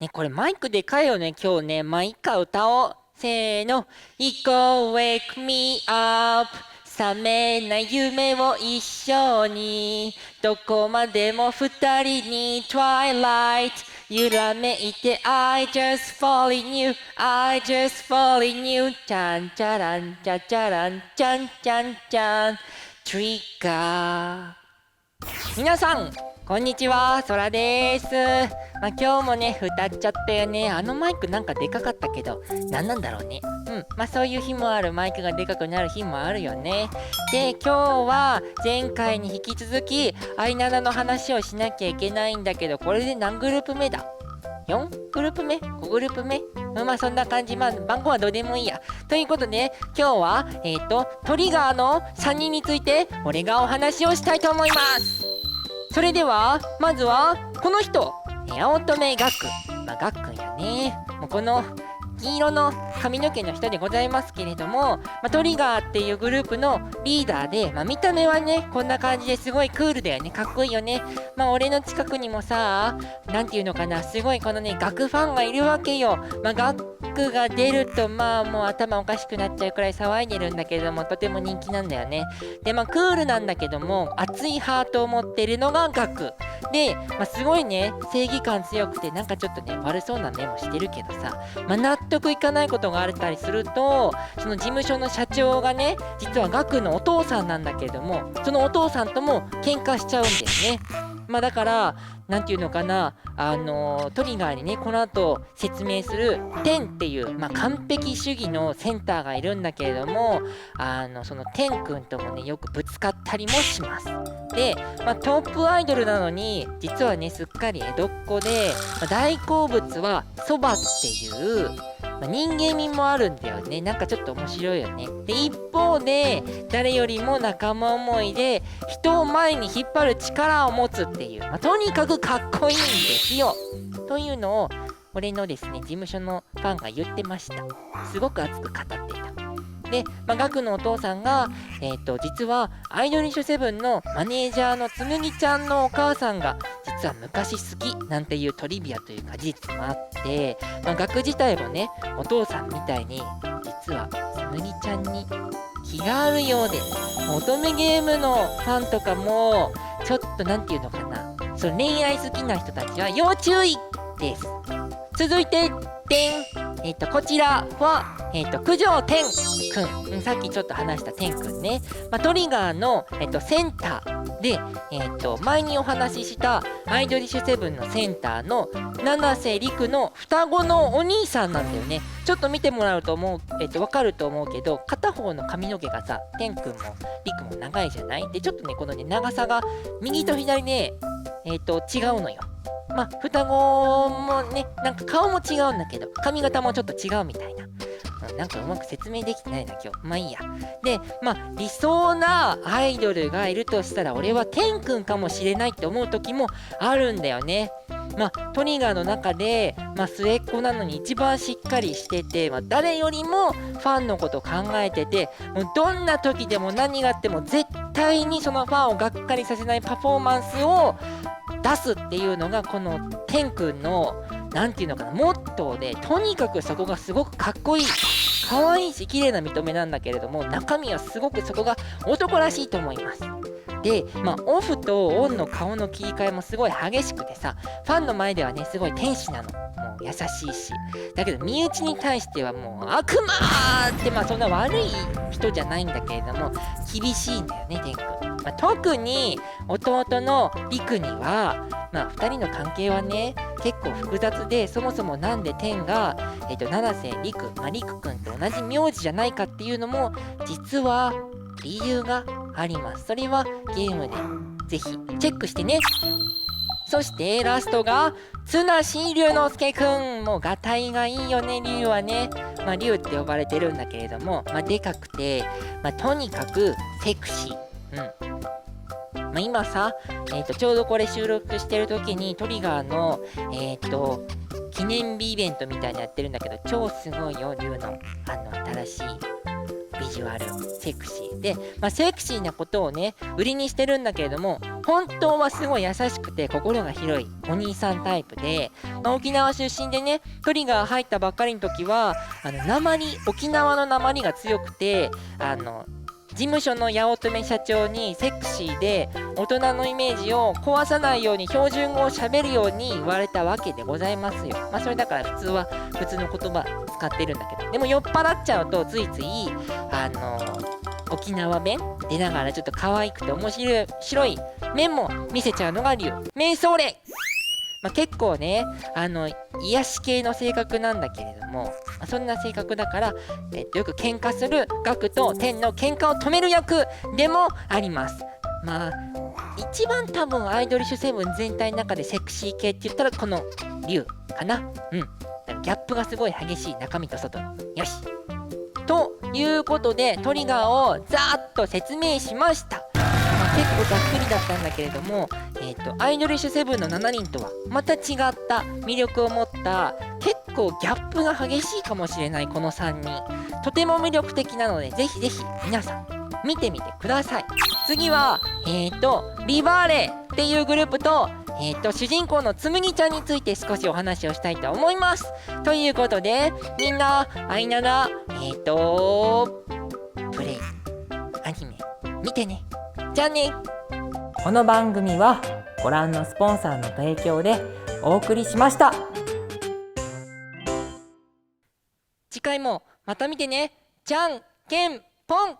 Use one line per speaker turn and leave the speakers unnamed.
ね、これマイクでかいよね、今日ね。まあ、いっか、歌おう。せーの。行こう、wake me up。覚めない夢を一緒に。どこまでも二人に twilight。揺らめいて I just fall in you I just fall in you ちゃんちゃらんちゃちゃらんちゃんちゃんちゃんトリガー。皆さんこんにちは、そらです。今日もね歌っちゃったよね。あのマイクなんかでかかったけど何なんだろうね。そういう日もある。マイクがでかくなる日もあるよね。で、今日は前回に引き続きアイナナの話をしなきゃいけないんだけど、これで何グループ目だ？ 4 グループ目 ?5 グループ目。そんな感じ。番号はどうでもいいや。ということで今日はトリガーの3人について俺がお話をしたいと思います。それではまずはこの人、八乙女がっくん。がっくんやね。もうこの黄色の髪の毛の人でございますけれども、トリガーっていうグループのリーダーで、見た目はねこんな感じですごいクールだよね。かっこいいよね。俺の近くにもさ、なんていうのかな、すごいこのねガクファンがいるわけよ。ガックが出るともう頭おかしくなっちゃうくらい騒いでるんだけれども、とても人気なんだよね。でクールなんだけども熱いハートを持ってるのがガクで、すごいね正義感強くて、なんかちょっとね悪そうな目もしてるけどさ、納得いかないことがあったりすると、その事務所の社長がね実はガクのお父さんなんだけれども、そのお父さんとも喧嘩しちゃうんですね。だからなんていうのかな、トリガーにねこの後説明するテンっていう、完璧主義のセンターがいるんだけれども、そのテン君ともねよくぶつかったりもします。で、トップアイドルなのに実はねすっかり江戸っ子で、大好物はそばっていう、人間味もあるんだよね。なんかちょっと面白いよね。で、一方で誰よりも仲間思いで人を前に引っ張る力を持つっていう、とにかくかっこいいんですよ。というのを俺のですね事務所のファンが言ってました。すごく熱く語っていた。で、ガクのお父さんが、実はアイドリッシュセブンのマネージャーのつむぎちゃんのお母さんが実は昔好きなんていうトリビアというか事実もあって、ガク自体もねお父さんみたいに実はつむぎちゃんに気があるようで、乙女ゲームのファンとかもちょっとなんていうのかな、その恋愛好きな人たちは要注意です。続いてこちらは、九条天くん、さっきちょっと話した天くんね。トリガーの、センターで、前にお話ししたアイドリッシュセブンのセンターの七瀬陸の双子のお兄さんなんだよね。ちょっと見てもらうとわかると思うけど、片方の髪の毛がさ、天くんも陸も長いじゃない。で、ちょっとねこのね長さが右と左で、違うのよ。双子もね、なんか顔も違うんだけど、髪型もちょっと違うみたいな。なんかうまく説明できてないな、今日。いいや。で、理想なアイドルがいるとしたら、俺は天くんかもしれないって思う時もあるんだよね。トリガーの中で、末っ子なのに一番しっかりしてて、誰よりもファンのこと考えてて、もうどんな時でも何があっても絶対にそのファンをがっかりさせないパフォーマンスを出すっていうのがこの天くんのなんていうのかなモットーで、とにかくそこがすごくかっこいい、可愛いし綺麗な見た目なんだけれども、中身はすごくそこが男らしいと思います。で、オフとオンの顔の切り替えもすごい激しくてさ、ファンの前ではねすごい天使なの。もう優しいし、だけど身内に対してはもう悪魔って、そんな悪い人じゃないんだけれども厳しいんだよね天くん。特に弟のりくには、2人の関係はね結構複雑で、そもそもなんで天が、七瀬りく、りくくんと同じ名字じゃないかっていうのも実は理由があります。それはゲームでぜひチェックしてね。そしてラストが綱師龍之介くん。もうがたいがいいよね、龍はね。龍って呼ばれてるんだけれども、でかくて、とにかくセクシー。今さ、ちょうどこれ収録してる時にトリガーの記念日イベントみたいにやってるんだけど、超すごいよ龍の新しいビジュアルセクシーで、セクシーなことをね売りにしてるんだけれども、本当はすごい優しくて心が広いお兄さんタイプで、沖縄出身でねトリガー入ったばっかりの時は沖縄の訛りが強くて、事務所の八乙女社長にセクシーで大人のイメージを壊さないように標準語を喋るように言われたわけでございますよ。それだから普通の言葉使ってるんだけど、でも酔っ払っちゃうとついつい沖縄弁出ながらちょっと可愛くて面白い面も見せちゃうのが龍メイソーレ。結構ね癒し系の性格なんだけれども、そんな性格だから、よく喧嘩するガクと天の喧嘩を止める役でもあります。一番多分アイドリッシュセブン全体の中でセクシー系って言ったらこの龍かな。ギャップがすごい激しい、中身と外の。よしということでトリガーをざーっと説明しました。結構ざっくりだったんだけれども、アイドリッシュセブンの7人とはまた違った魅力を持った結構ギャップが激しいかもしれないこの3人、とても魅力的なのでぜひぜひ皆さん見てみてください。次はリバーレっていうグループと主人公のつむぎちゃんについて少しお話をしたいと思います。ということでみんなアイナナプレイアニメ見てね。じゃあね。この番組はご覧のスポンサーの提供でお送りしました。次回もまた見てね。じゃんけんぽん。